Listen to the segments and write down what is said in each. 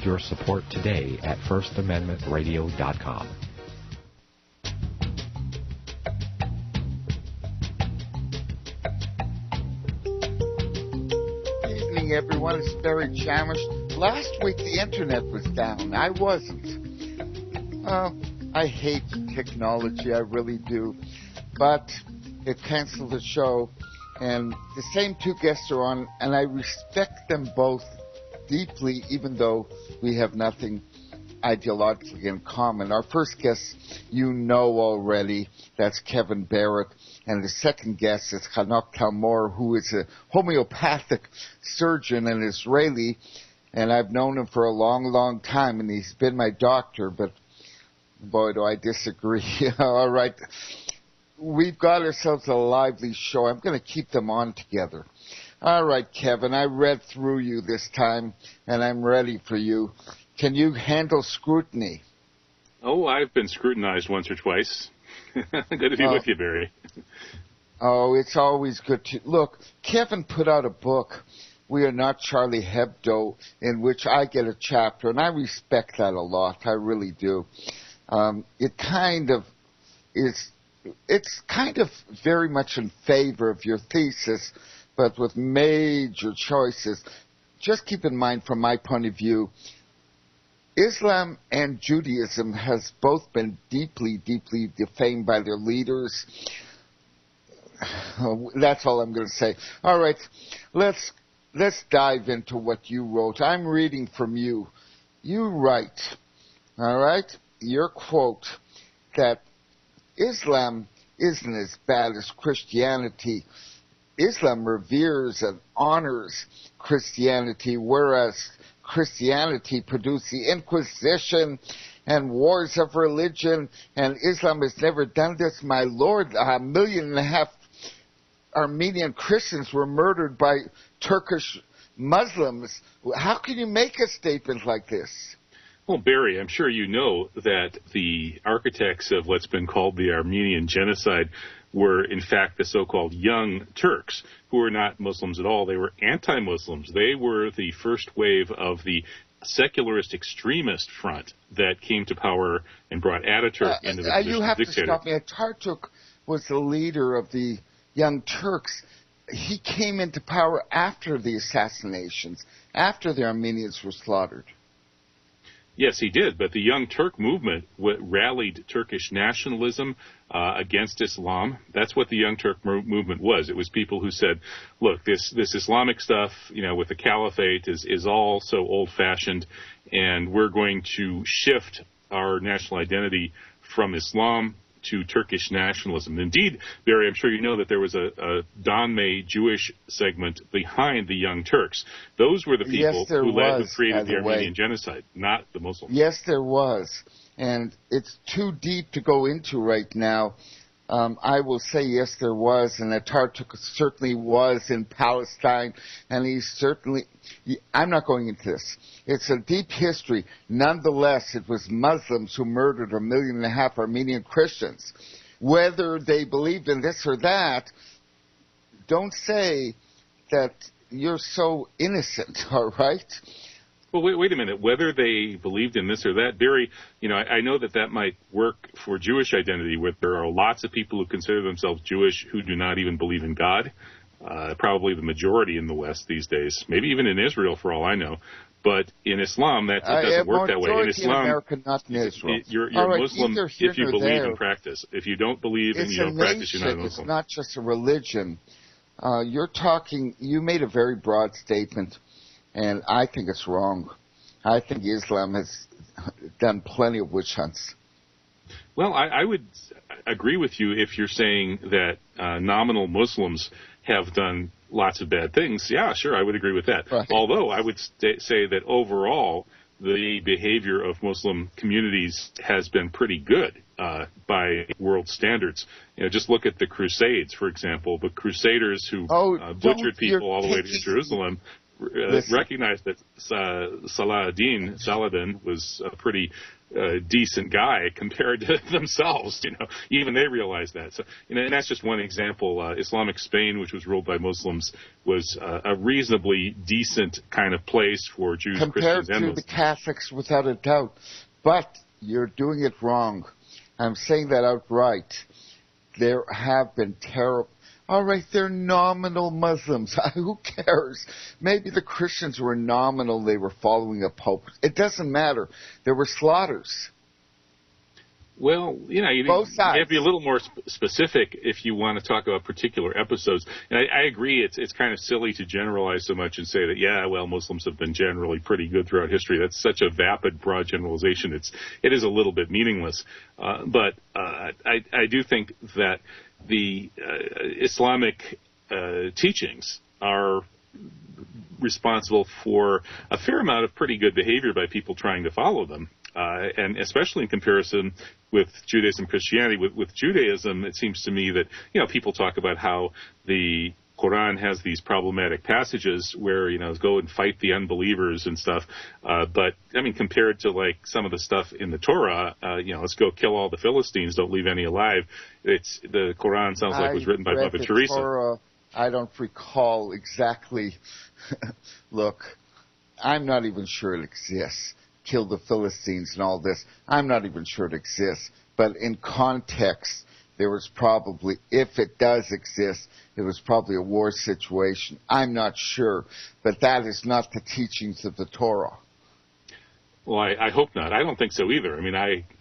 your support today at FirstAmendmentRadio.com. Good evening, everyone. It's Barrett Chamish. Last week the internet was down. I wasn't. I hate technology, I really do. But it canceled the show, and the same two guests are on, and I respect them both deeply, even though we have nothing ideologically in common. Our first guest, you know already, that's Kevin Barrett, and the second guest is Hanoch Talmor, who is a homeopathic surgeon, an Israeli, and I've known him for a long, long time, and he's been my doctor, but boy, do I disagree. All right. We've got ourselves a lively show. I'm going to keep them on together. All right, Kevin, I read through you this time, and I'm ready for you. Can you handle scrutiny? Oh, I've been scrutinized once or twice. Good to be with you, Barry. Oh, it's always good to... Look, Kevin put out a book, We Are Not Charlie Hebdo, in which I get a chapter, and I respect that a lot. I really do. It kind of is... It's kind of very much in favor of your thesis, but with major choices. Just keep in mind, from my point of view, Islam and Judaism has both been deeply, deeply defamed by their leaders. That's all I'm going to say. All right, let's dive into what you wrote. I'm reading from you. You write, all right, your quote, that Islam isn't as bad as Christianity. Islam reveres and honors Christianity, whereas Christianity produced the Inquisition and wars of religion, and Islam has never done this. My Lord, 1.5 million Armenian Christians were murdered by Turkish Muslims. How can you make a statement like this? Well, Barry, I'm sure you know that the architects of what's been called the Armenian genocide were, in fact, the so-called Young Turks, who were not Muslims at all. They were anti-Muslims. They were the first wave of the secularist extremist front that came to power and brought Ataturk into the position you have of dictator. To stop me. Ataturk was the leader of the Young Turks. He came into power after the assassinations, after the Armenians were slaughtered. Yes, he did, but the Young Turk movement rallied Turkish nationalism against Islam. That's what the Young Turk movement was. It was people who said, look, this Islamic stuff, with the caliphate is all so old-fashioned, and we're going to shift our national identity from Islam to Turkish nationalism. Indeed, Barry, I'm sure you know that there was a Don May Jewish segment behind the Young Turks. Those were the people who created the Armenian genocide, not the Muslims. Yes, there was. And it's too deep to go into right now. I will say, yes, there was, and Ataturk certainly was in Palestine, and I'm not going into this. It's a deep history. Nonetheless, it was Muslims who murdered 1.5 million Armenian Christians. Whether they believed in this or that, don't say that you're so innocent, all right? Well, wait a minute. Whether they believed in this or that, Barry, I know that might work for Jewish identity, where there are lots of people who consider themselves Jewish who do not even believe in God. Probably the majority in the West these days, maybe even in Israel, for all I know. But in Islam, that doesn't work that way. In Islam, America, not in Israel. You're Muslim if you believe in practice. If you don't believe and you don't practice, you're not a Muslim. It's not just a religion. You made a very broad statement, and I think it's wrong. I think Islam has done plenty of witch hunts. Well, I would agree with you if you're saying that nominal Muslims have done lots of bad things. Yeah, sure, I would agree with that. Right. Although I would say that overall, the behavior of Muslim communities has been pretty good by world standards. Just look at the Crusades, for example. The Crusaders who butchered people all the way to Jerusalem recognized that Saladin was a pretty decent guy compared to themselves. Even they realize that. So, and that's just one example. Islamic Spain, which was ruled by Muslims, was a reasonably decent kind of place for Jews, compared Christians, and Muslims. To the Catholics, without a doubt. But you're doing it wrong. I'm saying that outright. There have been terrible. All right, they're nominal Muslims. Who cares? Maybe the Christians were nominal. They were following a pope. It doesn't matter. There were slaughters. Well, you have to be a little more specific if you want to talk about particular episodes. And I agree, it's kind of silly to generalize so much and say that, Muslims have been generally pretty good throughout history. That's such a vapid, broad generalization. It is a little bit meaningless. But I do think that the Islamic teachings are responsible for a fair amount of pretty good behavior by people trying to follow them. And especially in comparison with Judaism and Christianity. With Judaism, it seems to me that, people talk about how the Quran has these problematic passages where, go and fight the unbelievers and stuff. But, compared to, some of the stuff in the Torah, let's go kill all the Philistines, don't leave any alive. The Quran sounds like it was written by Mother Teresa. Torah, I don't recall exactly. Look, I'm not even sure it exists. Kill the Philistines and all this. I'm not even sure it exists. But in context, there was probably, if it does exist, it was probably a war situation. I'm not sure. But that is not the teachings of the Torah. Well, I hope not. I don't think so either.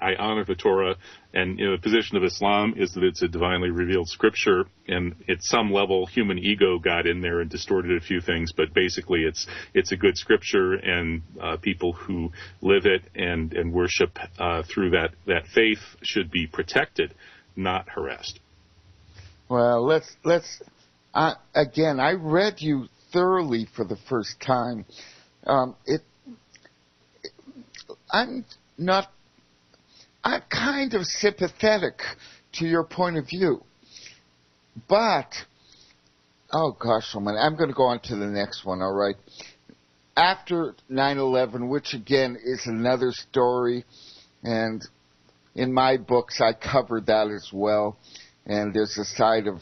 I honor the Torah, and the position of Islam is that it's a divinely revealed scripture, and at some level, human ego got in there and distorted a few things, but basically it's a good scripture, and people who live it and worship through that faith should be protected, not harassed. Well, let's again, I read you thoroughly for the first time. I'm kind of sympathetic to your point of view. But, oh gosh, I'm going to go on to the next one, all right? After 9/11, which again is another story, and in my books I covered that as well, and there's a side of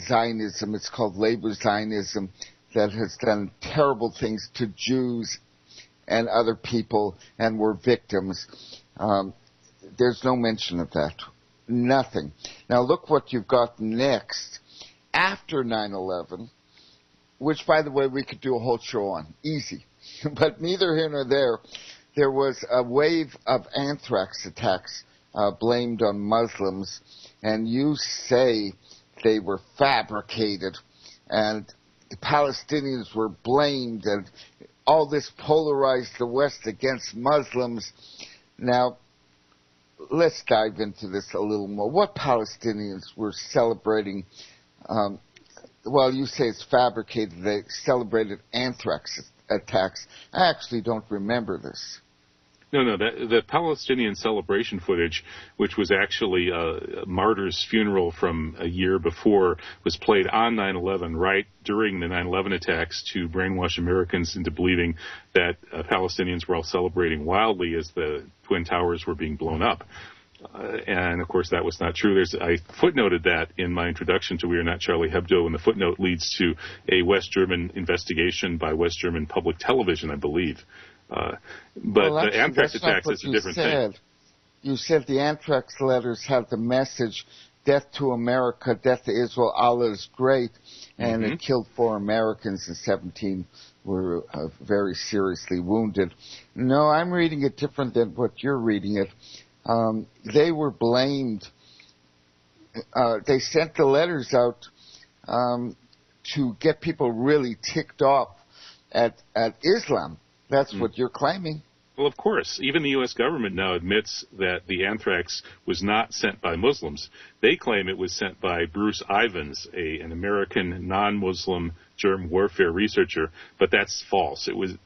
Zionism, it's called labor Zionism, that has done terrible things to Jews and other people, and were victims. There's no mention of that. Nothing. Now look what you've got next. After 9/11, which, by the way, we could do a whole show on. Easy. But neither here nor there. There was a wave of anthrax attacks blamed on Muslims, and you say they were fabricated, and the Palestinians were blamed, and all this polarized the West against Muslims. Now, let's dive into this a little more. What Palestinians were celebrating? Well, you say it's fabricated. They celebrated anthrax attacks. I actually don't remember this. No, the Palestinian celebration footage, which was actually a martyr's funeral from a year before, was played on 9/11, right during the 9/11 attacks, to brainwash Americans into believing that Palestinians were all celebrating wildly as the Twin Towers were being blown up. And, of course, that was not true. I footnoted that in my introduction to We Are Not Charlie Hebdo, and the footnote leads to a West German investigation by West German public television, I believe. But the anthrax attacks is a different thing. You said the anthrax letters have the message, death to America, death to Israel, Allah is great, and it killed 4 Americans and 17 were very seriously wounded. No, I'm reading it different than what you're reading it. They were blamed. They sent the letters out to get people really ticked off at Islam. That's what you're claiming. Well, of course. Even the U.S. government now admits that the anthrax was not sent by Muslims. They claim it was sent by Bruce Ivins, an American non-Muslim germ warfare researcher, but that's false. It was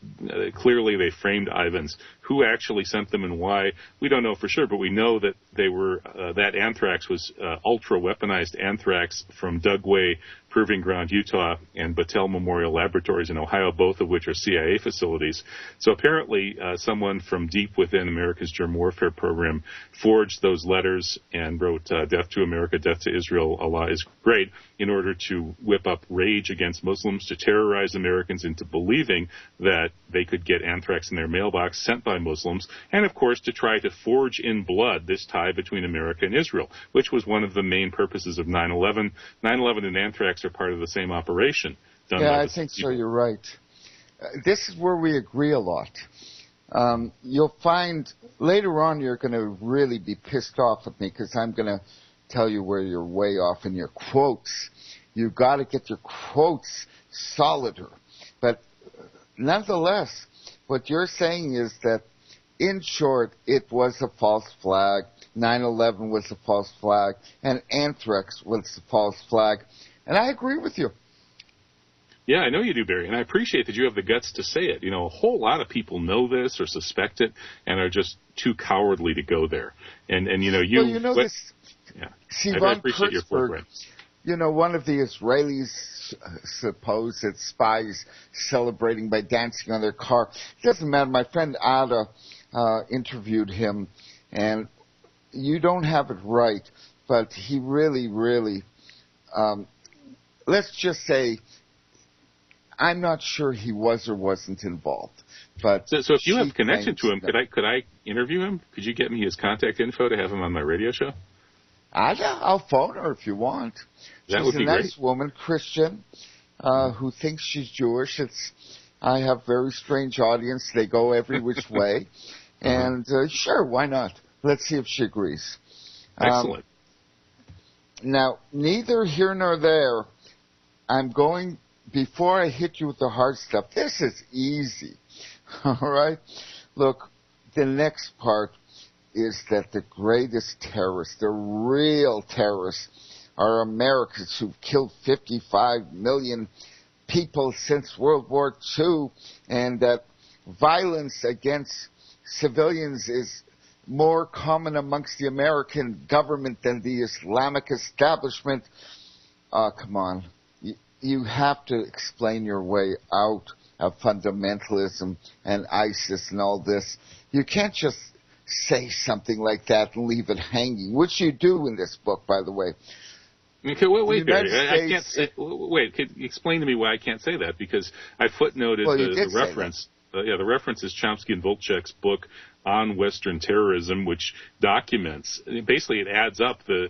clearly they framed Ivins, Who actually sent them and why, we don't know for sure, but we know that they were that anthrax was ultra-weaponized anthrax from Dugway Proving Ground, Utah, and Battelle Memorial Laboratories in Ohio, both of which are CIA facilities. So apparently someone from deep within America's germ warfare program forged those letters and wrote Death to America, Death to Israel, Allah is great, in order to whip up rage against Muslims, to terrorize Americans into believing that they could get anthrax in their mailbox sent by Muslims, and of course to try to forge in blood this tie between America and Israel, which was one of the main purposes of 9/11. 9/11 and anthrax are part of the same operation. Yeah, I think so. You're right. This is where we agree a lot. You'll find later on you're going to really be pissed off at me because I'm going to tell you where you're way off in your quotes. You've got to get your quotes solider. But nonetheless, what you're saying is that, in short, it was a false flag. 9/11 was a false flag, and anthrax was a false flag. And I agree with you. Yeah, I know you do, Barry, and I appreciate that you have the guts to say it. You know, a whole lot of people know this or suspect it and are just too cowardly to go there. And you know, you... Well, you know what, this... Yeah, Sivan I appreciate your forthright. You know, one of the Israelis' supposed spies celebrating by dancing on their car. It doesn't matter. My friend Ada interviewed him, and you don't have it right, but he really, let's just say, I'm not sure he was or wasn't involved. But so if you have connection to him, could I interview him? Could you get me his contact info to have him on my radio show? I'll phone her if you want. That would be great. She's a nice woman, Christian, who thinks she's Jewish. I have very strange audience. They go every which way. And sure, why not? Let's see if she agrees. Excellent. Now, neither here nor there, I'm going, before I hit you with the hard stuff, this is easy. All right? Look, the next part is that the greatest terrorists, the real terrorists, are Americans who've killed 55 million people since World War II, and that violence against civilians is more common amongst the American government than the Islamic establishment. Come on. You have to explain your way out of fundamentalism and ISIS and all this. You can't just say something like that and leave it hanging, which you do in this book, by the way. Okay, wait, Barry. I can't say. Wait, could you explain to me why I can't say that? Because I footnoted the reference. The reference is Chomsky and Volchek's book on Western terrorism, which documents. Basically, it adds up the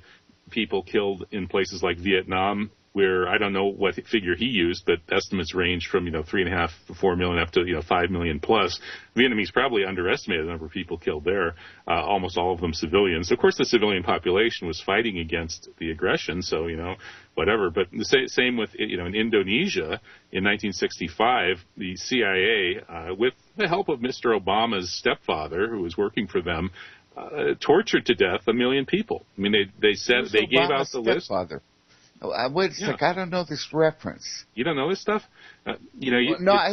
people killed in places like Vietnam, where I don't know what figure he used, but estimates range from 3.5 to 4 million up to 5 million plus. Vietnamese probably underestimated the number of people killed there. Almost all of them civilians. Of course, the civilian population was fighting against the aggression, so whatever. But the same with in Indonesia in 1965, the CIA, with the help of Mr. Obama's stepfather, who was working for them, tortured to death 1 million people. I mean, they said they gave out the list. Wait a sec, I don't know this reference. You don't know this stuff? I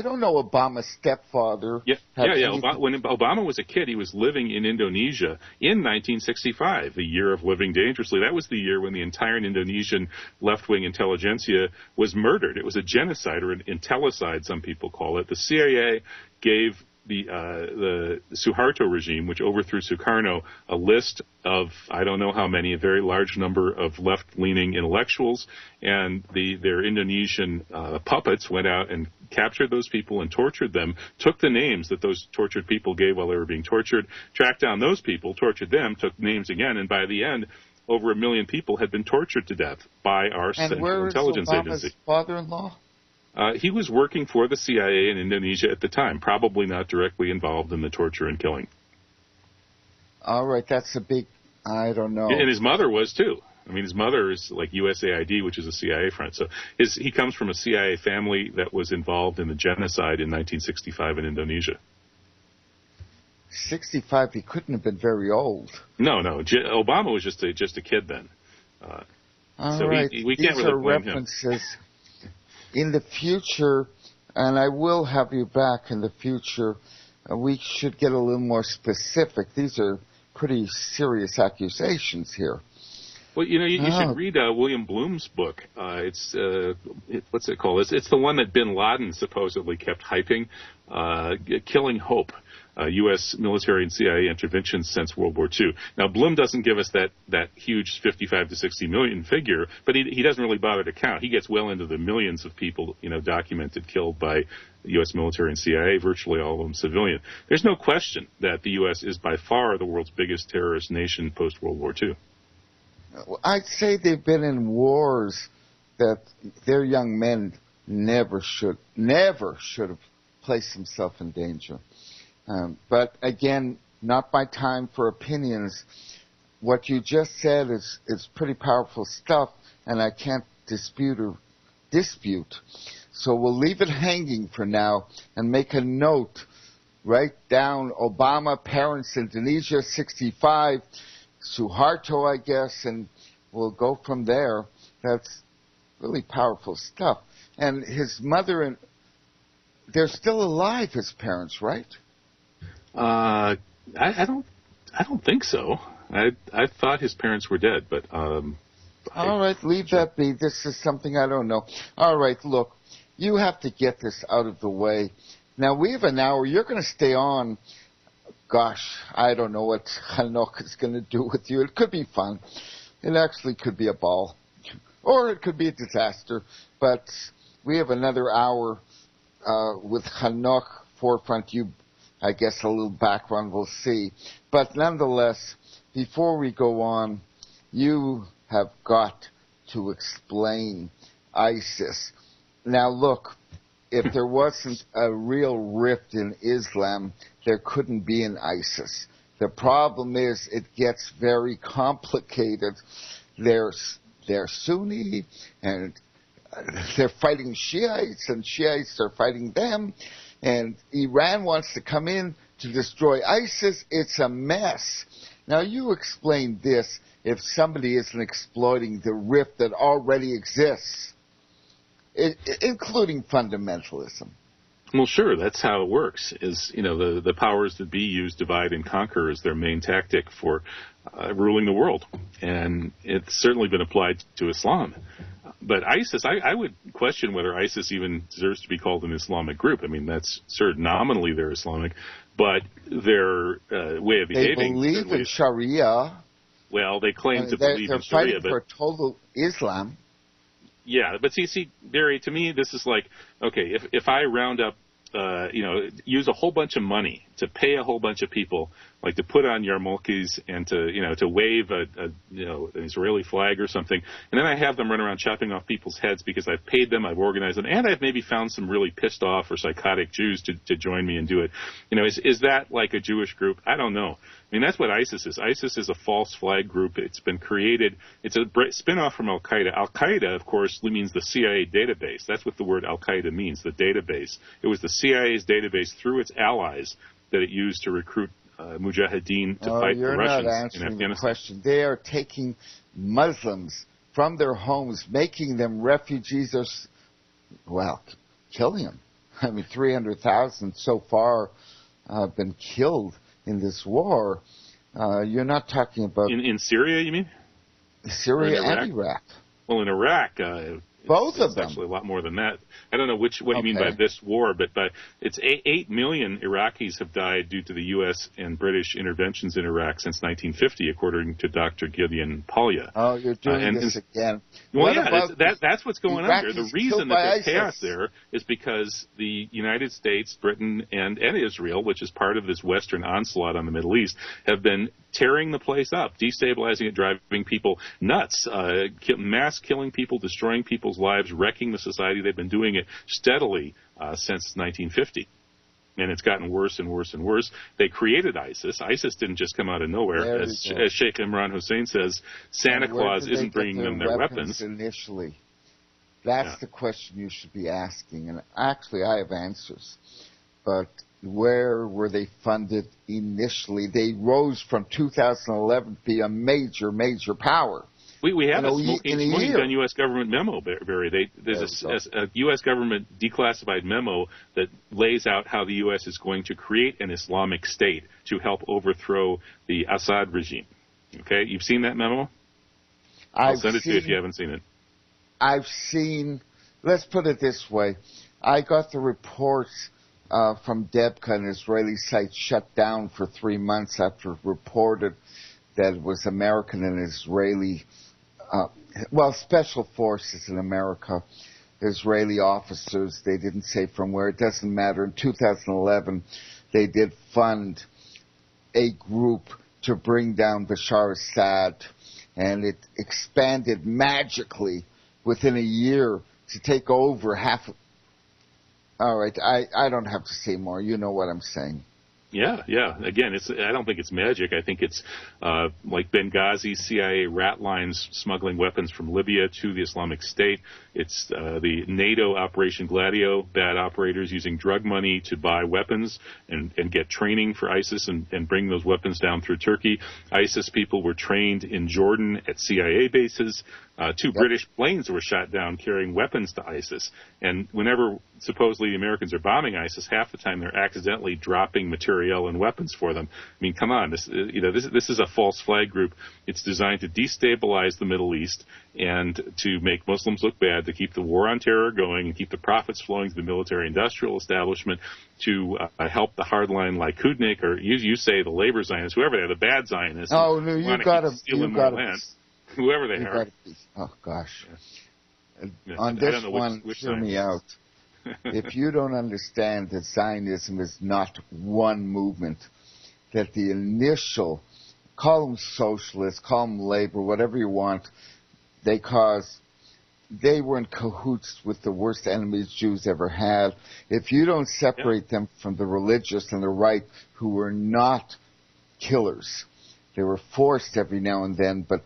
don't know Obama's stepfather. Yeah. When Obama was a kid, he was living in Indonesia in 1965, the year of living dangerously. That was the year when the entire Indonesian left-wing intelligentsia was murdered. It was a genocide, or an intellicide, some people call it. The CIA gave the Suharto regime, which overthrew Sukarno, a list of I don't know how many, a very large number of left-leaning intellectuals, and their Indonesian puppets went out and captured those people and tortured them, took the names that those tortured people gave while they were being tortured, tracked down those people, tortured them, took names again, and by the end, over 1 million people had been tortured to death by our Central Intelligence Agency. And where is Obama's father-in-law? He was working for the CIA in Indonesia at the time, probably not directly involved in the torture and killing. All right, that's a big, I don't know. And his mother was, too. I mean, his mother is like USAID, which is a CIA friend. So he comes from a CIA family that was involved in the genocide in 1965 in Indonesia. 65, he couldn't have been very old. No. Obama was just a kid then. All right. We can't really blame him. In the future, and I will have you back in the future, we should get a little more specific. These are pretty serious accusations here. Well, you should read William Bloom's book. What's it called? It's the one that bin Laden supposedly kept hyping, Killing Hope, U.S. military and CIA interventions since World War II. Now, Bloom doesn't give us that huge 55 to 60 million figure, but he doesn't really bother to count. He gets well into the millions of people, documented killed by U.S. military and CIA, virtually all of them civilian. There's no question that the U.S. is by far the world's biggest terrorist nation post-World War II. I'd say they've been in wars that their young men never should have placed themselves in danger. But again, not my time for opinions. What you just said is pretty powerful stuff, and I can't dispute. So we'll leave it hanging for now and make a note. Write down Obama, parents, Indonesia, 65, Suharto, I guess, and we'll go from there. That's really powerful stuff. And his mother, they're still alive, his parents, right? I don't think so. I thought his parents were dead, but all right, leave that be. This is something I don't know. All right, look, you have to get this out of the way. Now we have an hour. You're going to stay on. Gosh, I don't know what Hanok is going to do with you. It could be fun. It actually could be a ball, or it could be a disaster. But we have another hour with Hanok forefront. I guess a little background, we'll see. But nonetheless, before we go on, you have got to explain ISIS. Now look, if there wasn't a real rift in Islam, there couldn't be an ISIS. The problem is it gets very complicated. They're Sunni, and they're fighting Shiites, and Shiites are fighting them. And Iran wants to come in to destroy ISIS. It's a mess. Now, you explain this if somebody isn't exploiting the rift that already exists, including fundamentalism. Well, sure, that's how it works, is, the powers that be use divide and conquer as their main tactic for ruling the world. And it's certainly been applied to Islam. But ISIS, I would question whether ISIS even deserves to be called an Islamic group. I mean, that's sort of nominally they're Islamic, but their way of behaving... They believe in Sharia. Well, they claim to believe in Sharia, they're fighting for total Islam. Yeah, but see, Barry, to me, this is like, okay, if I round up, use a whole bunch of money to pay a whole bunch of people, like to put on yarmulkes and to wave an Israeli flag or something, and then I have them run around chopping off people's heads because I've paid them, I've organized them, and I've maybe found some really pissed off or psychotic Jews to join me and do it. Is that like a Jewish group? I don't know. I mean, that's what ISIS is. ISIS is a false flag group. It's been created. It's a spin-off from Al-Qaeda. Al-Qaeda, of course, means the CIA database. That's what the word Al-Qaeda means, the database. It was the CIA's database through its allies that it used to recruit mujahideen to fight the Russians in Afghanistan. You're not answering the question. They are taking Muslims from their homes, making them refugees, killing them. I mean, 300,000 so far have been killed in this war. You're not talking about... In Syria, you mean? Syria and Iraq. Well, in Iraq... Both of them. It's actually a lot more than that. I don't know what you mean by this war, but it's 8 million Iraqis have died due to the U.S. and British interventions in Iraq since 1950, according to Dr. Gideon Palya. Oh, you're doing this again. Well, that's what's going on there. The reason that there's chaos there is because the United States, Britain, and Israel, which is part of this Western onslaught on the Middle East, have been tearing the place up, destabilizing it, driving people nuts, mass killing people, destroying people's lives, wrecking the society. They've been doing it steadily since 1950. And it's gotten worse and worse and worse. They created ISIS. ISIS didn't just come out of nowhere. As Sheikh Imran Hussein says, Santa Claus isn't bringing them their weapons. Initially, that's the question you should be asking. And actually, I have answers. But where were they funded initially? They rose from 2011 to be a major, major power. We have a smoking gun U.S. government memo, Barry. There's a U.S. government declassified memo that lays out how the U.S. is going to create an Islamic State to help overthrow the Assad regime. Okay, you've seen that memo? I'll send it to you if you haven't seen it. I've seen, let's put it this way. I got the reports from Debka, an Israeli site, shut down for 3 months after it reported that it was American and Israeli, special forces in America, Israeli officers. They didn't say from where. It doesn't matter. In 2011, they did fund a group to bring down Bashar Assad, and it expanded magically within a year to take over half. All right, I don't have to say more. You know what I'm saying. Yeah. Again, I don't think it's magic. I think it's like Benghazi, CIA rat lines smuggling weapons from Libya to the Islamic State. It's the NATO Operation Gladio, bad operators using drug money to buy weapons and get training for ISIS and bring those weapons down through Turkey. ISIS people were trained in Jordan at CIA bases. 2 British planes were shot down carrying weapons to ISIS. And whenever supposedly the Americans are bombing ISIS, half the time they're accidentally dropping materiel and weapons for them. I mean, come on, this is a false flag group. It's designed to destabilize the Middle East and to make Muslims look bad, to keep the war on terror going and keep the profits flowing to the military-industrial establishment, to help the hardline Likudnik, or you say the labor Zionists, whoever they are, the bad Zionists. Oh, no, you got to. Whoever they are. Oh, gosh. Yeah. On this one, hear me out. If you don't understand that Zionism is not one movement, that the initial, call them socialists, call them labor, whatever you want, they were in cahoots with the worst enemies Jews ever had. If you don't separate them from the religious and the right, who were not killers, they were forced every now and then, but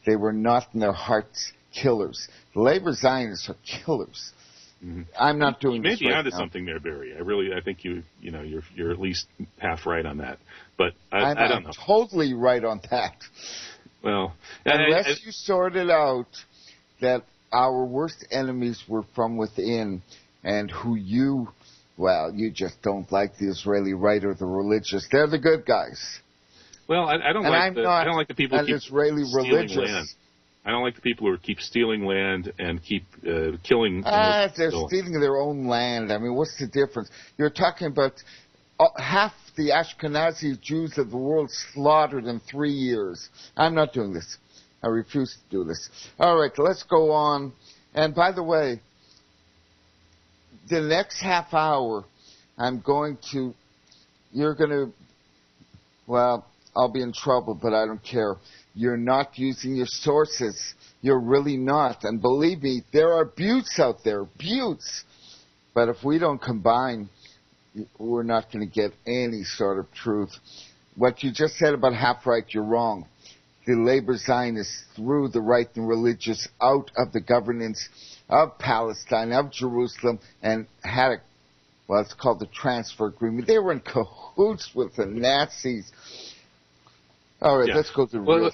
they were not in their hearts killers. The labor Zionists are killers. Mm-hmm. I'm not doing this right now. You may be onto something there, Barry. I think you're at least half right on that. But I don't know. I'm totally right on that. Well, unless you sorted out that our worst enemies were from within, and who you just don't like the Israeli right or the religious. They're the good guys. Well, I don't like the people who keep Israeli stealing religious. Land. I don't like the people who keep stealing land and keep killing. They're stealing their own land. I mean, what's the difference? You're talking about half the Ashkenazi Jews of the world slaughtered in 3 years. I'm not doing this. I refuse to do this. All right, let's go on. And by the way, the next half hour, I'll be in trouble, but I don't care. You're not using your sources. You're really not. And believe me, there are buttes out there, buttes. But if we don't combine, we're not going to get any sort of truth. What you just said about half right, you're wrong. The labor Zionists threw the right and religious out of the governance of Palestine, of Jerusalem, and had it's called the transfer agreement. They were in cahoots with the Nazis. All right, let's go to real.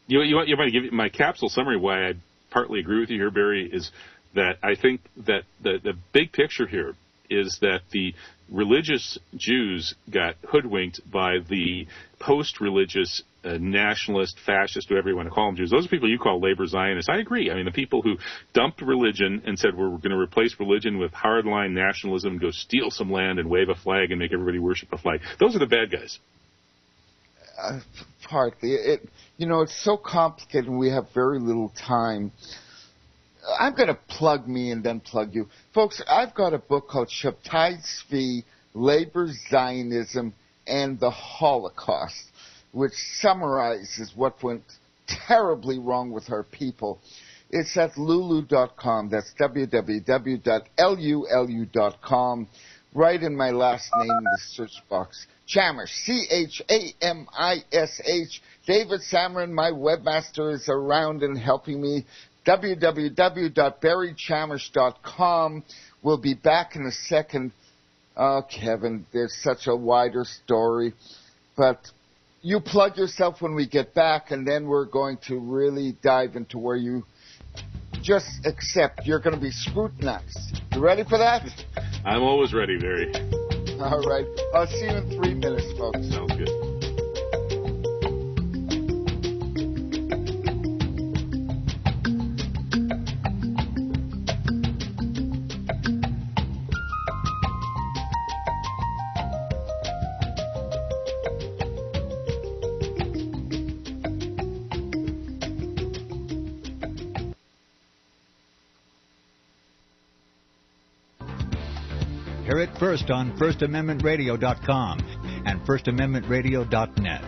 You want to give my capsule summary why I partly agree with you here, Barry, is that I think that the big picture here is that the religious Jews got hoodwinked by the post-religious nationalist, fascist, whatever you want to call them Jews. Those are people you call labor Zionists. I agree. I mean, the people who dumped religion and said we're going to replace religion with hardline nationalism, go steal some land and wave a flag and make everybody worship a flag. Those are the bad guys. Partly. It's so complicated and we have very little time. I'm going to plug me and then plug you. Folks, I've got a book called Shabtai Tzvi, Labor, Zionism, and the Holocaust, which summarizes what went terribly wrong with our people. It's at lulu.com. That's www.lulu.com. Right in my last name in the search box. Chamish, Chamish. David Samrin, my webmaster, is around and helping me. www.barrychamish.com. We'll be back in a second. Oh, Kevin, there's such a wider story. But you plug yourself when we get back, and then we're going to really dive into where you just accept you're going to be scrutinized. You ready for that? I'm always ready, Barry. All right. I'll see you in 3 minutes, folks. Sounds good. Hear it first on FirstAmendmentRadio.com and FirstAmendmentRadio.net.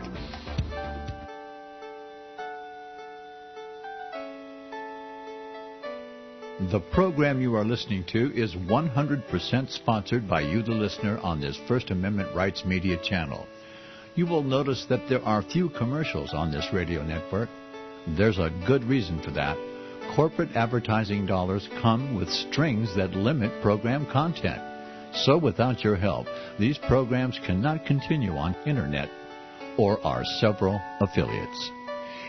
The program you are listening to is 100% sponsored by you, the listener, on this First Amendment Rights Media channel. You will notice that there are few commercials on this radio network. There's a good reason for that. Corporate advertising dollars come with strings that limit program content. So without your help, these programs cannot continue on Internet or our several affiliates.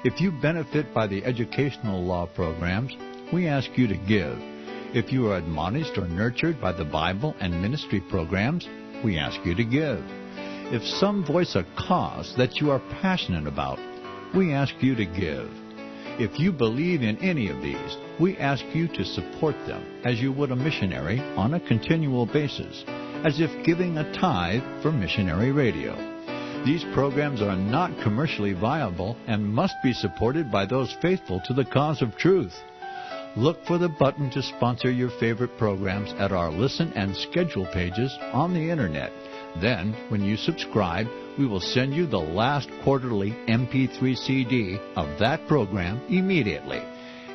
If you benefit by the educational law programs, we ask you to give. If you are admonished or nurtured by the Bible and ministry programs, we ask you to give. If some voice a cause that you are passionate about, we ask you to give. If you believe in any of these, we ask you to support them as you would a missionary on a continual basis, as if giving a tithe for missionary radio. These programs are not commercially viable and must be supported by those faithful to the cause of truth. Look for the button to sponsor your favorite programs at our listen and schedule pages on the Internet. Then, when you subscribe, we will send you the last quarterly MP3 CD of that program immediately,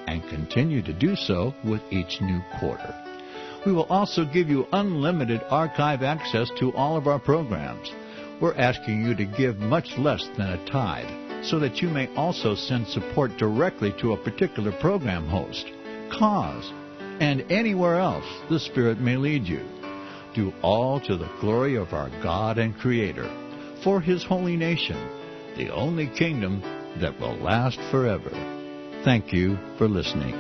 and continue to do so with each new quarter. We will also give you unlimited archive access to all of our programs. We're asking you to give much less than a tithe, so that you may also send support directly to a particular program host, cause, and anywhere else the Spirit may lead you. Do all to the glory of our God and Creator, for His holy nation, the only kingdom that will last forever. Thank you for listening.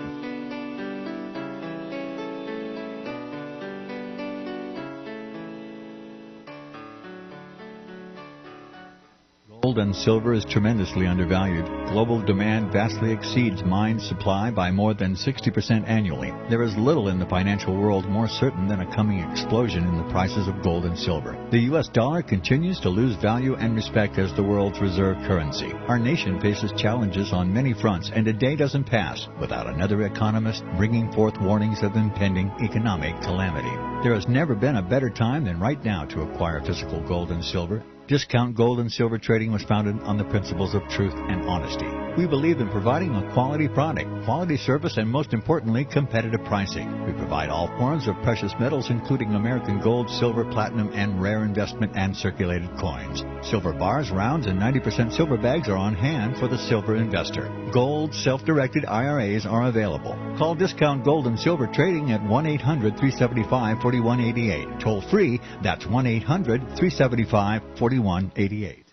Gold and silver is tremendously undervalued. Global demand vastly exceeds mine supply by more than 60% annually. There is little in the financial world more certain than a coming explosion in the prices of gold and silver. The U.S. dollar continues to lose value and respect as the world's reserve currency. Our nation faces challenges on many fronts, and a day doesn't pass without another economist bringing forth warnings of impending economic calamity. There has never been a better time than right now to acquire physical gold and silver. Discount Gold and Silver Trading was founded on the principles of truth and honesty. We believe in providing a quality product, quality service, and most importantly, competitive pricing. We provide all forms of precious metals, including American gold, silver, platinum, and rare investment and circulated coins. Silver bars, rounds, and 90% silver bags are on hand for the silver investor. Gold self-directed IRAs are available. Call Discount Gold and Silver Trading at 1-800-375-4188. Toll free, that's 1-800-375-4188.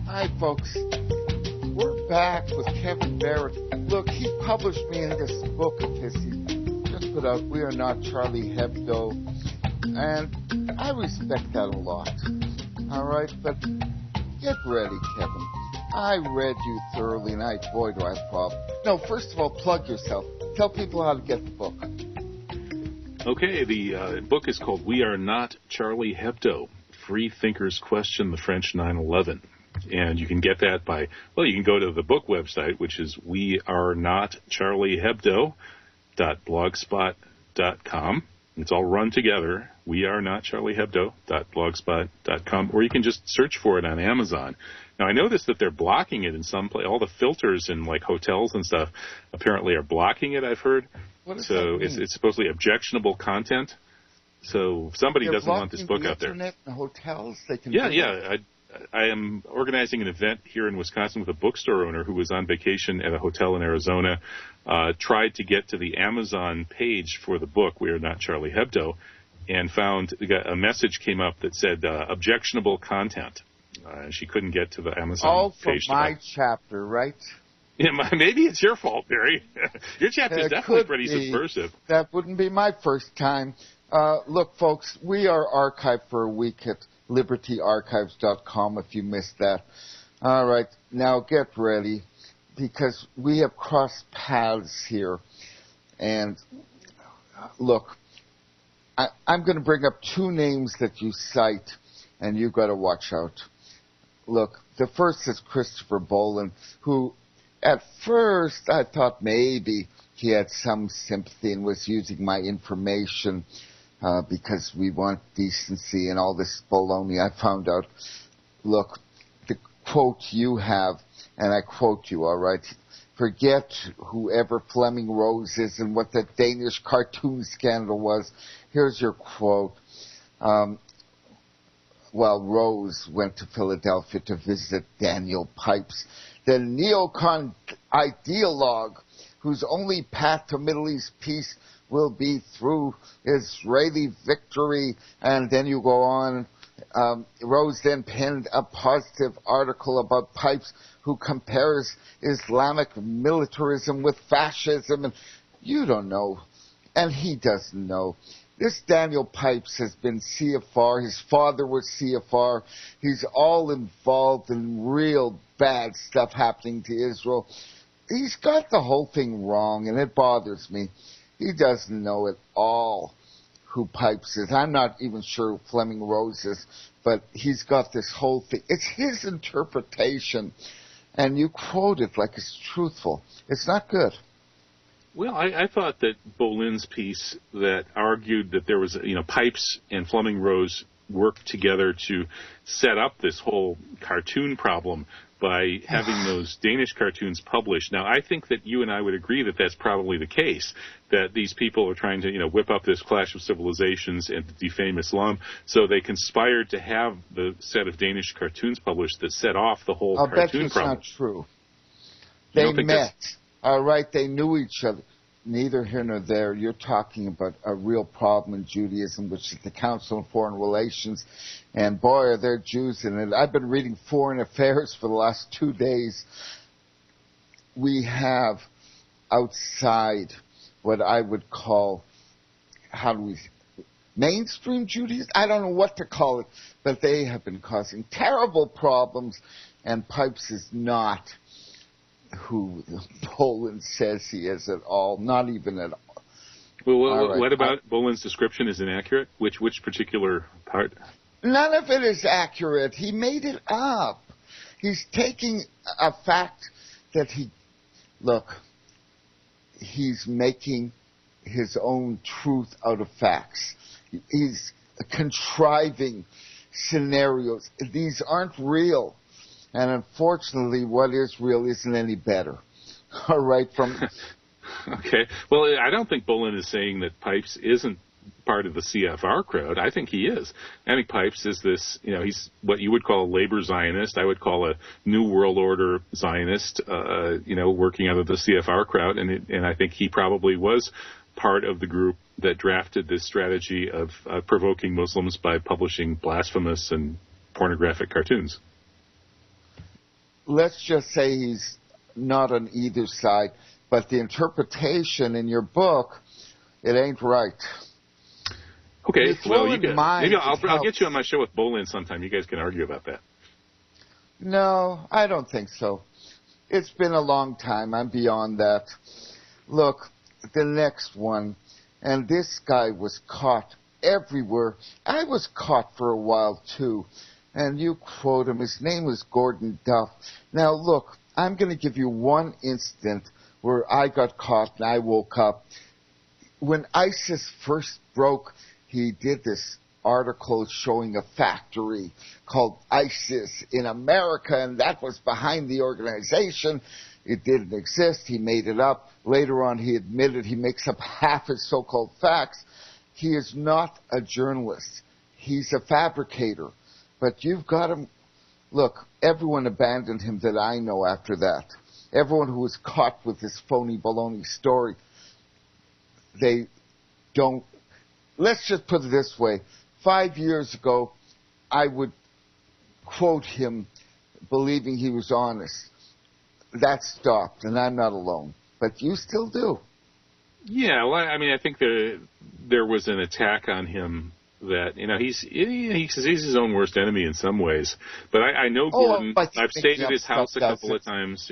Hi, folks. We're back with Kevin Barrett. Look, he published me in this book of his. He just put out We Are Not Charlie Hebdo, and I respect that a lot. All right, but get ready, Kevin. I read you thoroughly, and boy, do I have a problem. No, first of all, plug yourself. Tell people how to get the book. Okay, the book is called We Are Not Charlie Hebdo. Free Thinkers Question the French 9/11. And you can get that by, well, you can go to the book website, which is wearenotcharliehebdo.blogspot.com. It's all run together, wearenotcharliehebdo.blogspot.com, or you can just search for it on Amazon. Now, I noticed that they're blocking it in some place. All the filters in, like, hotels and stuff apparently are blocking it, I've heard. What does so that mean? it's supposedly objectionable content. So if somebody They're doesn't want this book the out there. internet and hotels? They can Yeah. I am organizing an event here in Wisconsin with a bookstore owner who was on vacation at a hotel in Arizona, tried to get to the Amazon page for the book, We Are Not Charlie Hebdo, and found a message came up that said objectionable content. She couldn't get to the Amazon page. Oh, for my chapter, right? Yeah, maybe it's your fault, Barry. Your chapter is definitely pretty subversive. That wouldn't be my first time. Look, folks, we are archived for a week at libertyarchives.com if you missed that. All right, now get ready, because we have crossed paths here. And look, I'm going to bring up two names that you cite, and you've got to watch out. Look, the first is Christopher Bolin, who at first I thought maybe he had some sympathy and was using my information because we want decency and all this baloney. I found out, look, the quote you have, and I quote you, all right, forget whoever Fleming Rose is and what that Danish cartoon scandal was. Here's your quote. Rose went to Philadelphia to visit Daniel Pipes, the neocon ideologue whose only path to Middle East peace will be through Israeli victory. And then you go on. Rose then penned a positive article about Pipes, who compares Islamic militarism with fascism. And you don't know, and he doesn't know. This Daniel Pipes has been CFR. His father was CFR. He's all involved in real bad stuff happening to Israel. He's got the whole thing wrong, and it bothers me. He doesn't know at all who Pipes is. I'm not even sure who Fleming Rose is, but he's got this whole thing. It's his interpretation, and you quote it like it's truthful. It's not good. Well, I thought that Bolin's piece that argued that there was, Pipes and Fleming Rose worked together to set up this whole cartoon problem by having those Danish cartoons published. Now, I think that you and I would agree that that's probably the case, that these people are trying to, whip up this clash of civilizations and defame Islam. So they conspired to have the set of Danish cartoons published that set off the whole cartoon problem. I'll bet it's not true. They met. All right, they knew each other. Neither here nor there. You're talking about a real problem in Judaism, which is the Council on Foreign Relations. And boy, are there Jews in it. I've been reading Foreign Affairs for the last 2 days. We have outside what I would call, mainstream Judaism? I don't know what to call it, but they have been causing terrible problems, and Pipes is not who Bolin says he is at all, not even at all. Well, what about Bolin's description is inaccurate? Which particular part? None of it is accurate. He made it up. He's taking a fact that he's making his own truth out of facts. He's contriving scenarios. These aren't real. And unfortunately, what is real isn't any better. All right, Okay. Well, I don't think Bolin is saying that Pipes isn't part of the CFR crowd. I think he is. I think Pipes is this, he's what you would call a labor Zionist. I would call a New World Order Zionist, working out of the CFR crowd. And I think he probably was part of the group that drafted this strategy of provoking Muslims by publishing blasphemous and pornographic cartoons. Let's just say he's not on either side, but the interpretation in your book, it ain't right. Okay, well, maybe I'll get you on my show with Bolin sometime. You guys can argue about that. No, I don't think so. It's been a long time. I'm beyond that. Look, the next one, and this guy was caught everywhere. I was caught for a while, too. And you quote him. His name was Gordon Duff. Now, look, I'm going to give you one instant where I got caught and I woke up. When ISIS first broke, he did this article showing a factory called ISIS in America, and that was behind the organization. It didn't exist. He made it up. Later on, he admitted he makes up half his so-called facts. He is not a journalist. He's a fabricator. But you've got him. Look, everyone abandoned him that I know after that. Everyone who was caught with this phony baloney story, they don't let's just put it this way. 5 years ago, I would quote him believing he was honest. That stopped, and I'm not alone. But you still do. Yeah, well, I mean, I think there was an attack on him that, he's his own worst enemy in some ways. But I know Gordon. I've stayed at his house a couple of times.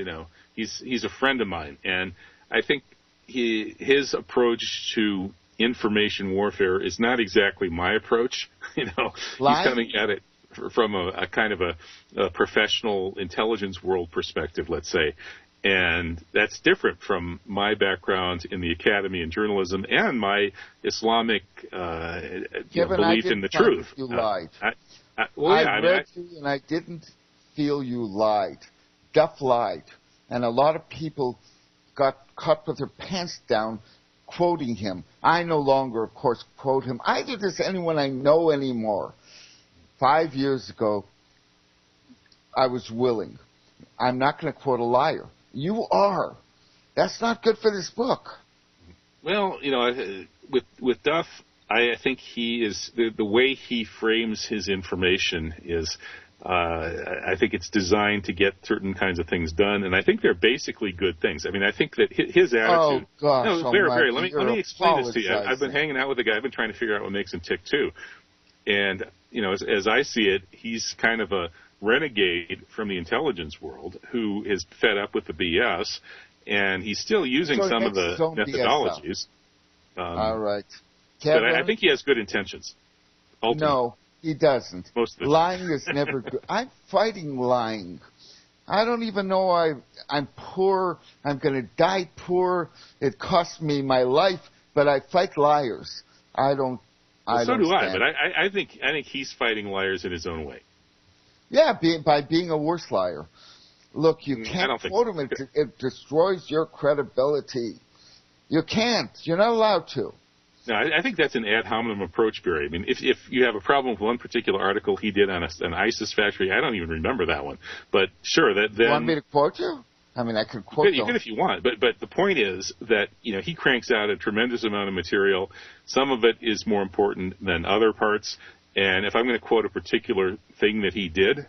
He's a friend of mine, and I think his approach to information warfare is not exactly my approach. He's coming at it from a kind of a professional intelligence world perspective, let's say. And that's different from my background in the academy and journalism and my Islamic belief in the truth. You lied. I read you, and I didn't feel you lied. Duff lied. And a lot of people got caught with their pants down quoting him. I no longer, of course, quote him. Either does anyone I know anymore. 5 years ago, I was willing. I'm not going to quote a liar. You are. That's not good for this book. Well, with Duff, I think he is the way he frames his information is. I think it's designed to get certain kinds of things done, and I think they're basically good things. I mean, I think that his attitude. Oh gosh! No, Barry, let me explain this to you. I've been hanging out with the guy. I've been trying to figure out what makes him tick too, and as I see it, he's kind of a renegade from the intelligence world who is fed up with the BS, and he's still using some of the methodologies. All right. Kevin, but I think he has good intentions. Ultimately. No, he doesn't. Most of the lying is never good. I'm fighting lying. I don't even know I'm poor. I'm going to die poor. It cost me my life, but I fight liars. I don't. Well, so do I. But I think he's fighting liars in his own way. Yeah, by being a worse liar. Look, you can't quote him. It destroys your credibility. You can't. You're not allowed to. No, I think that's an ad hominem approach, Barry. I mean, if you have a problem with one particular article he did on an ISIS factory, I don't even remember that one. But sure, then you want me to quote you? I mean, I could quote you. You can if you want. But the point is that he cranks out a tremendous amount of material. Some of it is more important than other parts. And if I'm going to quote a particular thing that he did,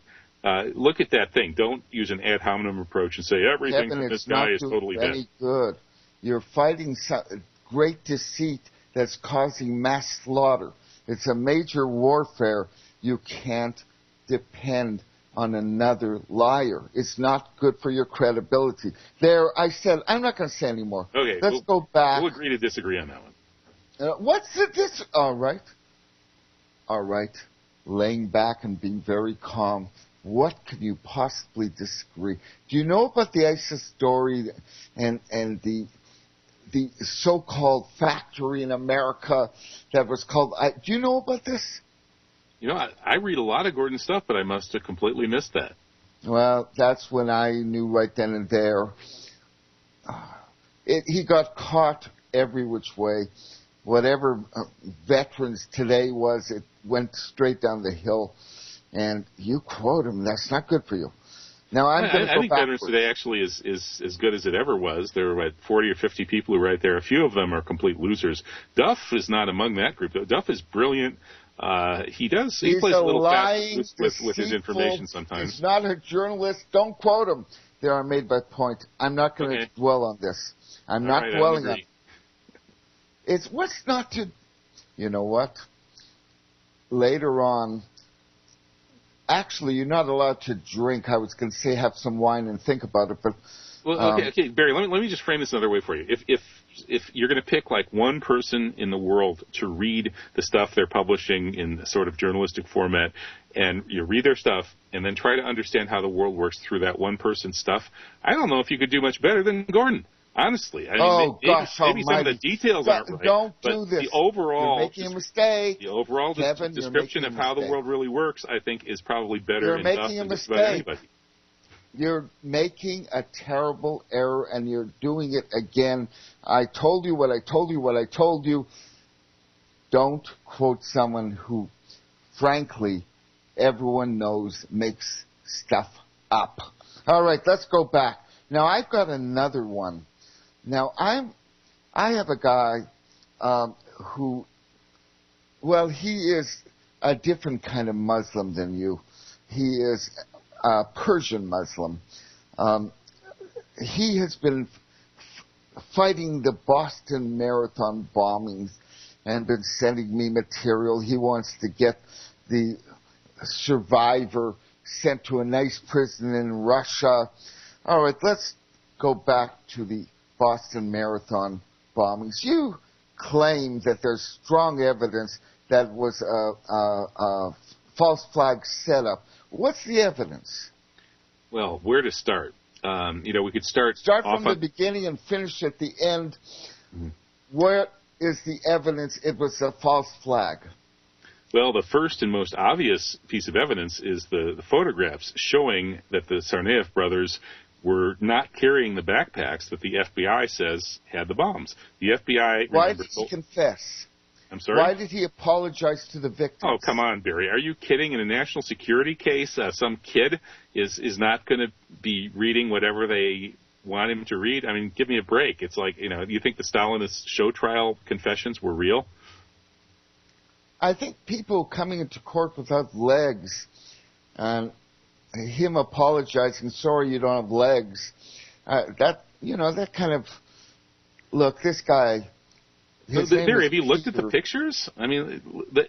look at that thing. Don't use an ad hominem approach and say everything from this guy is totally bad. Good. You're fighting great deceit that's causing mass slaughter. It's a major warfare. You can't depend on another liar. It's not good for your credibility. I said, I'm not going to say anymore. Okay. Let's go back. We'll agree to disagree on that one. What's this? All right. Laying back and being very calm. What can you possibly disagree? Do you know about the ISIS story and the so-called factory in America that was called? Do you know about this? I read a lot of Gordon stuff, but I must have completely missed that. Well, that's when I knew right then and there. He got caught every which way. Whatever veterans today was, it went straight down the hill. And you quote him. That's not good for you. Now, I think veterans today actually is as good as it ever was. There were 40 or 50 people who were right there. A few of them are complete losers. Duff is not among that group. Duff is brilliant. He plays a little fast with his information sometimes. He's not a journalist. Don't quote him. They are made by point. I'm not going to dwell on this. I'm not dwelling on it. It's what's not to, you know what? Later on, actually, you're not allowed to drink. I was going to say have some wine and think about it, but. Well, okay, Barry. Let me just frame this another way for you. If you're going to pick like one person in the world to read the stuff they're publishing in sort of journalistic format, and you read their stuff and then try to understand how the world works through that one person's stuff, I don't know if you could do much better than Gordon. Honestly, I mean, maybe some of the details aren't right. Don't but do this. The overall, you're making a mistake. The overall Kevin, description of how the world really works, I think, is probably better. You're making a mistake. You're making a terrible error, and you're doing it again. I told you what I told you. What I told you. Don't quote someone who, frankly, everyone knows makes stuff up. All right, let's go back. Now I've got another one. Now, I have a guy who Well, he is a different kind of Muslim than you. He is a Persian Muslim. He has been fighting the Boston Marathon bombings and been sending me material. He wants to get the survivor sent to a nice prison in Russia. All right, let's go back to the Boston Marathon bombings. You claim that there's strong evidence that was a false flag setup. What's the evidence? Well, where to start? We could start from the beginning and finish at the end. Mm-hmm. Where is the evidence it was a false flag? Well, the first and most obvious piece of evidence is the photographs showing that the Tsarnaev brothers were not carrying the backpacks that the FBI says had the bombs. The FBI... Why did he confess? I'm sorry? Why did he apologize to the victims? Oh, come on, Barry. Are you kidding? In a national security case, some kid is not going to be reading whatever they want him to read? I mean, give me a break. It's like, do you think the Stalinist show trial confessions were real? I think people coming into court without legs and him apologizing, sorry you don't have legs, that kind of, look, this guy... There, have you looked at the pictures? I mean,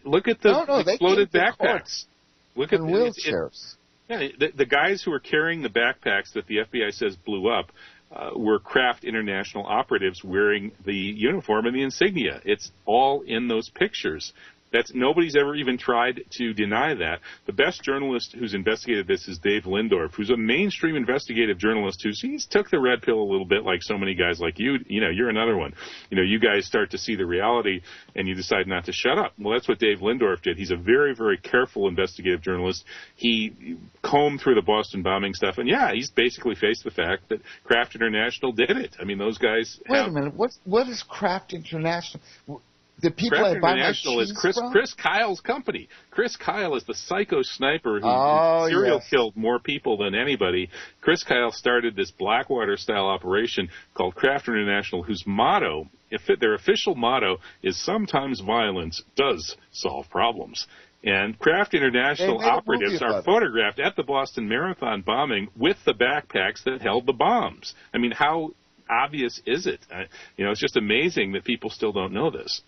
look at the exploded backpacks. Look at wheelchairs. The guys who were carrying the backpacks that the FBI says blew up were Kraft International operatives wearing the uniform and the insignia. It's all in those pictures. Nobody's ever even tried to deny that. The best journalist who's investigated this is Dave Lindorff, who's a mainstream investigative journalist he's took the red pill a little bit, like so many guys like you. You're another one. You guys start to see the reality and you decide not to shut up. Well, that's what Dave Lindorff did. He's a very, very careful investigative journalist. He combed through the Boston bombing stuff, and he's basically faced the fact that Kraft International did it. I mean, those guys. Wait a minute. What is Kraft International? The people Kraft I buy International my is cheese from? Chris Kyle's company. Chris Kyle is the psycho sniper who serial killed more people than anybody. Chris Kyle started this Blackwater-style operation called Kraft International, whose motto, their official motto, is sometimes violence does solve problems. And Kraft International operatives are photographed at the Boston Marathon bombing with the backpacks that held the bombs. I mean, how obvious is it? It's just amazing that people still don't know this.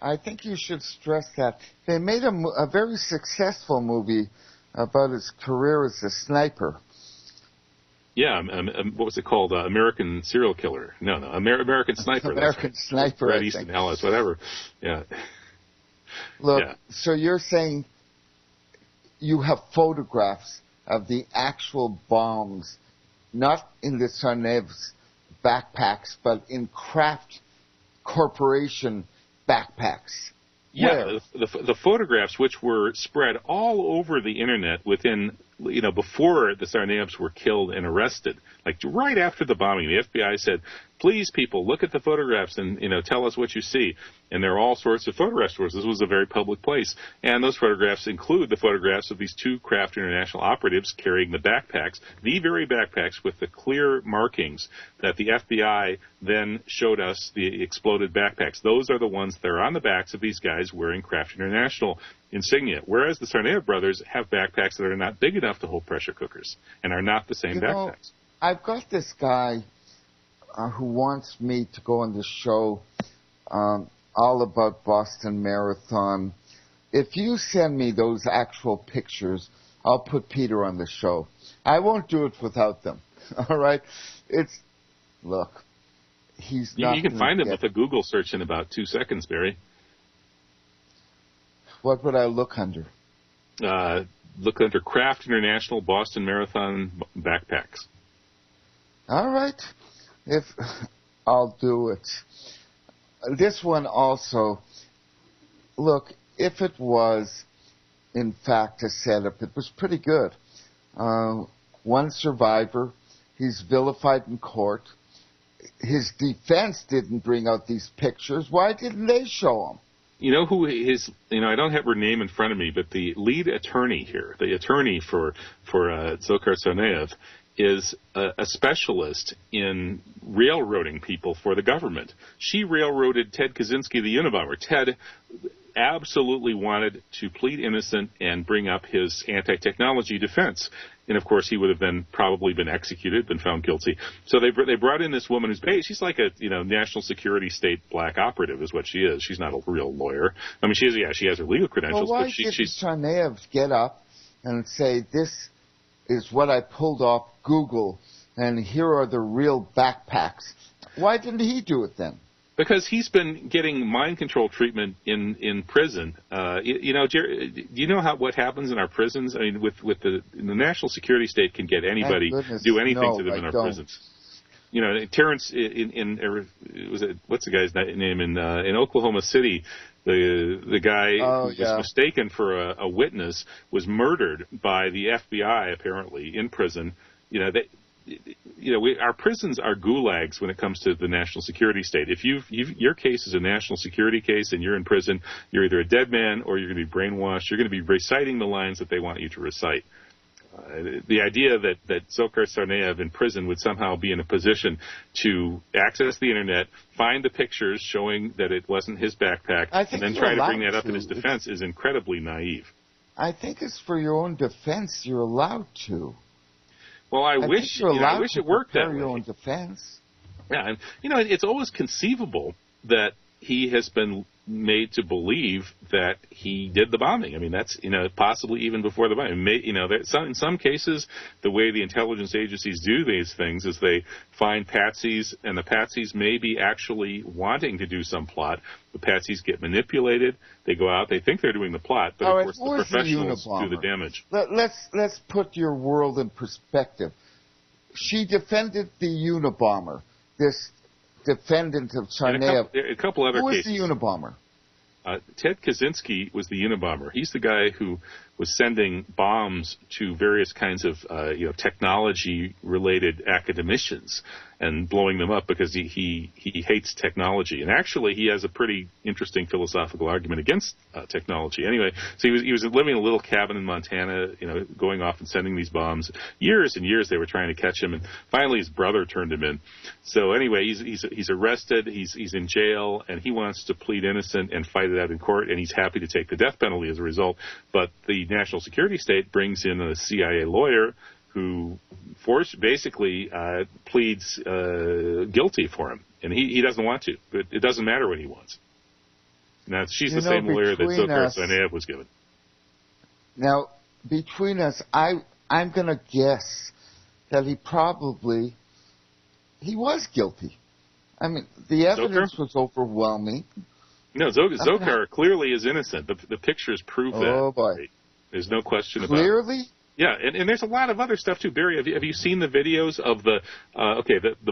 I think you should stress that. They made a very successful movie about his career as a sniper. Yeah, what was it called? American Serial Killer. No, American Sniper. American Sniper, Bret Easton Ellis, whatever. Yeah. Look, so you're saying you have photographs of the actual bombs, not in the Tsarnaev's backpacks, but in Kraft Corporation backpacks. Yeah, the photographs, which were spread all over the internet within, before the Tsarnaevs were killed and arrested, like right after the bombing, the FBI said, please, people, look at the photographs and, tell us what you see. And there are all sorts of photograph stores. This was a very public place. And those photographs include the photographs of these two Kraft International operatives carrying the backpacks, the very backpacks with the clear markings that the FBI then showed us, the exploded backpacks. Those are the ones that are on the backs of these guys wearing Kraft International insignia, whereas the Tsarnaev brothers have backpacks that are not big enough to hold pressure cookers and are not the same backpacks. I've got this guy who wants me to go on the show all about Boston Marathon. If you send me those actual pictures, I'll put Peter on the show. I won't do it without them. All right? Look, he's not. You can find him with a Google search in about 2 seconds, Barry. What would I look under? Look under Kraft International Boston Marathon backpacks. All right. I'll do it. This one also, look, if it was, in fact, a setup, it was pretty good. One survivor, he's vilified in court. His defense didn't bring out these pictures. Why didn't they show them? You know who is, I don't have her name in front of me, but the lead attorney here, the attorney for Dzhokhar Tsarnaev, is a specialist in railroading people for the government. She railroaded Ted Kaczynski, the Unabomber. Ted absolutely wanted to plead innocent and bring up his anti-technology defense. And, of course, he would have then probably been executed, been found guilty. So they brought in this woman who's she's like a national security state black operative is what she is. She's not a real lawyer. I mean, she has her legal credentials. Well, why but didn't Tsarnaev get up and say, this is what I pulled off Google, and here are the real backpacks? Why didn't he do it then? Because he's been getting mind control treatment in prison. Jerry, do you know what happens in our prisons? I mean, with the national security state can get anybody do anything to them in our prisons. You know, Terrence what's the guy's name in Oklahoma City? The guy who was mistaken for a witness was murdered by the FBI apparently in prison. Our prisons are gulags when it comes to the national security state. If your case is a national security case and you're in prison, you're either a dead man or you're going to be brainwashed. You're going to be reciting the lines that they want you to recite. The idea that Dzhokhar Tsarnaev in prison would somehow be in a position to access the Internet, find the pictures showing that it wasn't his backpack, and then try to bring that up in his defense is incredibly naive. I think it's for your own defense. You're allowed to. Well, I wish it worked that way. Your own defense. Yeah, and it's always conceivable that he has been made to believe that he did the bombing. I mean, that's possibly even before the bombing. In some cases, the way the intelligence agencies do these things is they find patsies, and the patsies may be actually wanting to do some plot. The patsies get manipulated. They go out. They think they're doing the plot, but of course the professionals do the damage. Let's put your world in perspective. She defended the Unabomber. This defendant of Tsarnaev. A couple other cases. Who was the Unabomber? Ted Kaczynski was the Unabomber. He's the guy who was sending bombs to various kinds of technology-related academicians and blowing them up because he hates technology. And actually, he has a pretty interesting philosophical argument against technology. Anyway, so he was living in a little cabin in Montana, going off and sending these bombs. Years and years they were trying to catch him, and finally his brother turned him in. So anyway, he's arrested, he's in jail, and he wants to plead innocent and fight it out in court, and he's happy to take the death penalty as a result. But the national security state brings in a CIA lawyer who basically pleads guilty for him, and he doesn't want to, but it doesn't matter what he wants. Now, she's the same lawyer that Dzhokhar Tsarnaev was given. Now, between us, I'm going to guess that he was guilty. I mean, the evidence was overwhelming. No, Dzhokhar clearly is innocent. The pictures prove that. Oh, boy. There's no question about it. Clearly? Yeah, and there's a lot of other stuff, too. Barry, have you seen the videos of the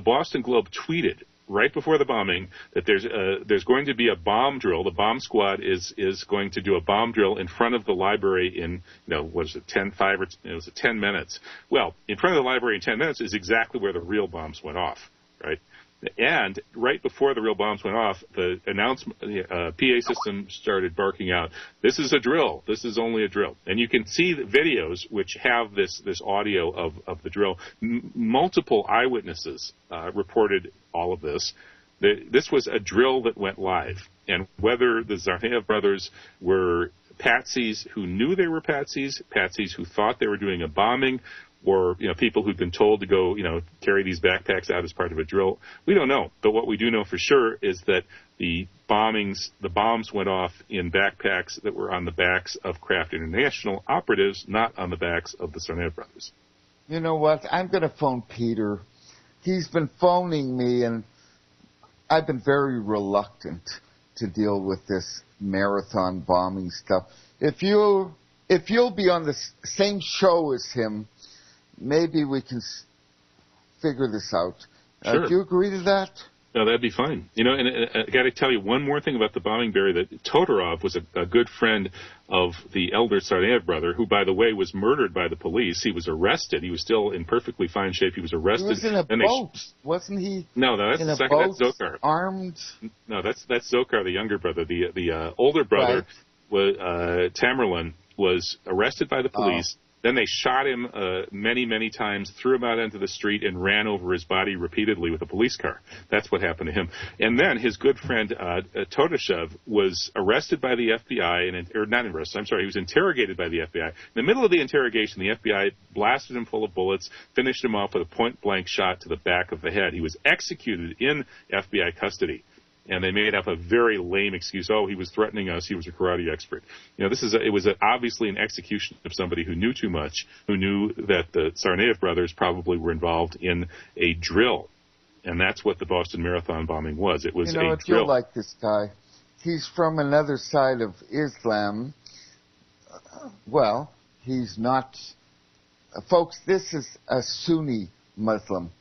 Boston Globe tweeted right before the bombing that there's going to be a bomb drill. The bomb squad is going to do a bomb drill in front of the library in, 10 minutes. Well, in front of the library in 10 minutes is exactly where the real bombs went off, right? And right before the real bombs went off, the announcement, PA system started barking out, "This is a drill. This is only a drill." And you can see the videos which have this audio of the drill. Multiple eyewitnesses reported all of this. This was a drill that went live. And whether the Tsarnaev brothers were patsies who knew they were patsies who thought they were doing a bombing, or people who'd been told to go carry these backpacks out as part of a drill, we don't know. But what we do know for sure is that the bombs went off in backpacks that were on the backs of Kraft International operatives, not on the backs of the Tsarnaev brothers. You know what? I'm going to phone Peter. He's been phoning me, and I've been very reluctant to deal with this marathon bombing stuff. If you'll be on the same show as him, maybe we can figure this out. Sure. Do you agree to that? No, that'd be fine. And I got to tell you one more thing about the bombing, Barry, that Todorov was a good friend of the elder Tsarnaev brother, who, by the way, was murdered by the police. He was arrested. He was still in perfectly fine shape. He was arrested. He was in a boat, wasn't he? No, that's the second. That's Dzhokhar. Armed? No, that's Dzhokhar, the younger brother. The older brother, was Tamerlan, was arrested by the police. Then they shot him many, many times, threw him out into the street, and ran over his body repeatedly with a police car. That's what happened to him. And then his good friend Todashev was arrested by the FBI, or not arrested, I'm sorry, he was interrogated by the FBI. In the middle of the interrogation, the FBI blasted him full of bullets, finished him off with a point-blank shot to the back of the head. He was executed in FBI custody. And they made up a very lame excuse. Oh, he was threatening us. He was a karate expert. You know, it was obviously an execution of somebody who knew too much, who knew that the Tsarnaev brothers probably were involved in a drill. And that's what the Boston Marathon bombing was. It was a drill. You'll like this guy. He's from another side of Islam. Well, he's not. Folks, this is a Sunni Muslim.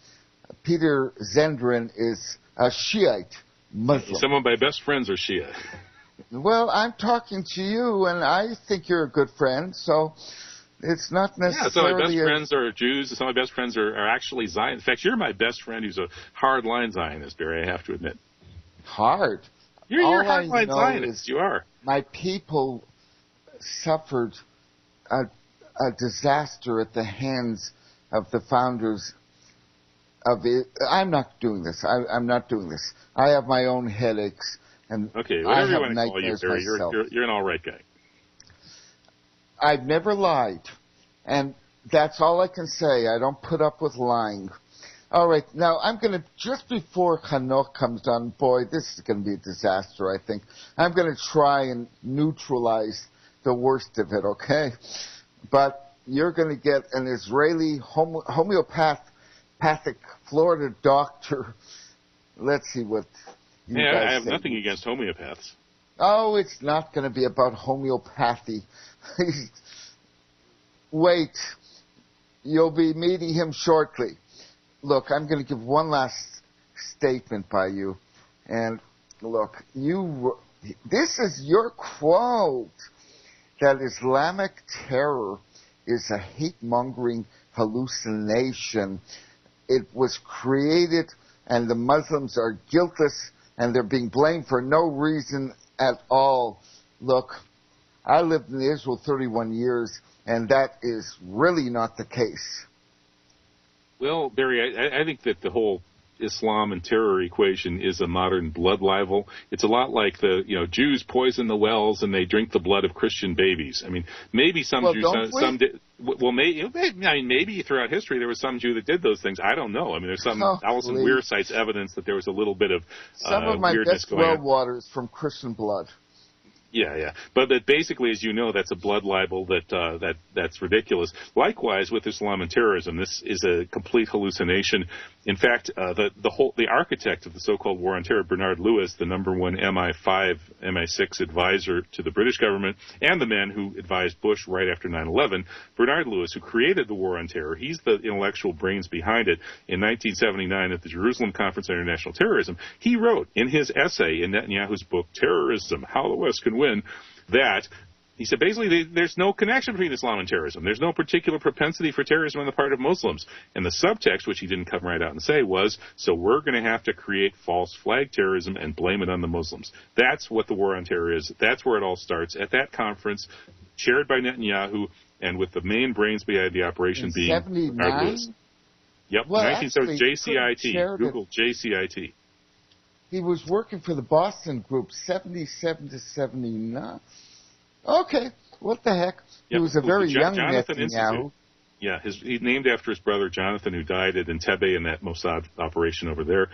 Peter Zendrin is a Shiite Muslim. Some of my best friends are Shia. Well, I'm talking to you, and I think you're a good friend, so it's not necessarily... Yeah, some of my best friends are Jews, and some of my best friends are actually Zionists. In fact, you're my best friend who's a hard-line Zionist, Barry, I have to admit. Hard? You're a hard-line Zionist, you are. My people suffered a disaster at the hands of the founders of it. I'm not doing this. I'm not doing this. I have my own headaches, and okay, I whatever have you want to call you, Barry, you're an all right guy. I've never lied, and that's all I can say. I don't put up with lying. All right, now I'm going to, just before Hanoch comes on, boy, this is going to be a disaster, I think. I'm going to try and neutralize the worst of it, okay? But you're going to get an Israeli homeopathic Florida doctor. Let's see what you guys I have say. nothing against homeopaths. Oh, it's not going to be about homeopathy. Wait, you'll be meeting him shortly. Look, I'm going to give one last statement by you. And look, this is your quote, that Islamic terror is a hate-mongering hallucination. It was created, and the Muslims are guiltless, and they're being blamed for no reason at all. Look, I lived in Israel 31 years, and that is really not the case. Well, Barry, I think that the whole Islam and terror equation is a modern blood libel. It's a lot like Jews poison the wells and they drink the blood of Christian babies. I mean, maybe maybe throughout history there was some Jew that did those things. I don't know. I mean, there's some Alison Weir cites evidence that there was a little bit of some of my best well water is from Christian blood. Yeah. But basically, as you know, that's a blood libel that's ridiculous. Likewise, with Islam and terrorism, this is a complete hallucination. In fact, the architect of the so-called war on terror, Bernard Lewis, the number one MI5, MI6 advisor to the British government, and the man who advised Bush right after 9/11, Bernard Lewis, who created the war on terror, he's the intellectual brains behind it. In 1979, at the Jerusalem Conference on International Terrorism, he wrote in his essay in Netanyahu's book, Terrorism, How the West Can Win, that he said basically there's no connection between Islam and terrorism. There's no particular propensity for terrorism on the part of Muslims. And the subtext, which he didn't come right out and say, was, so we're going to have to create false flag terrorism and blame it on the Muslims. That's what the war on terror is. That's where it all starts, at that conference, chaired by Netanyahu, and with the main brains behind the operation being 79? Yep, well, 1970, JCIT. Google JCIT. He was working for the Boston group, 77 to 79. Okay, what the heck? He was a very young Netanyahu. Yeah, he's named after his brother Jonathan, who died at Entebbe in that Mossad operation over there.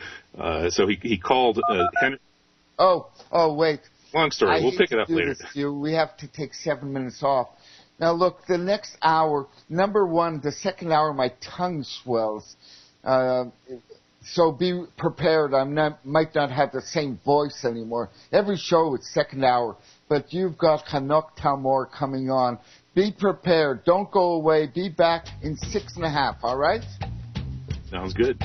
So he called Henry. Oh, wait. Long story. We'll pick it up later. We have to take 7 minutes off. Now, look, the next hour, number one, the second hour, my tongue swells. So be prepared. Might not have the same voice anymore. Every show is second hour, but you've got Hanoch Talmor coming on. Be prepared. Don't go away. Be back in 6.5. All right? Sounds good.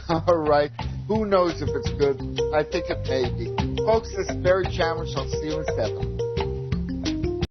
All right. Who knows if it's good? I think it may be. Folks, this is Barry Chamish. I'll see you in 7.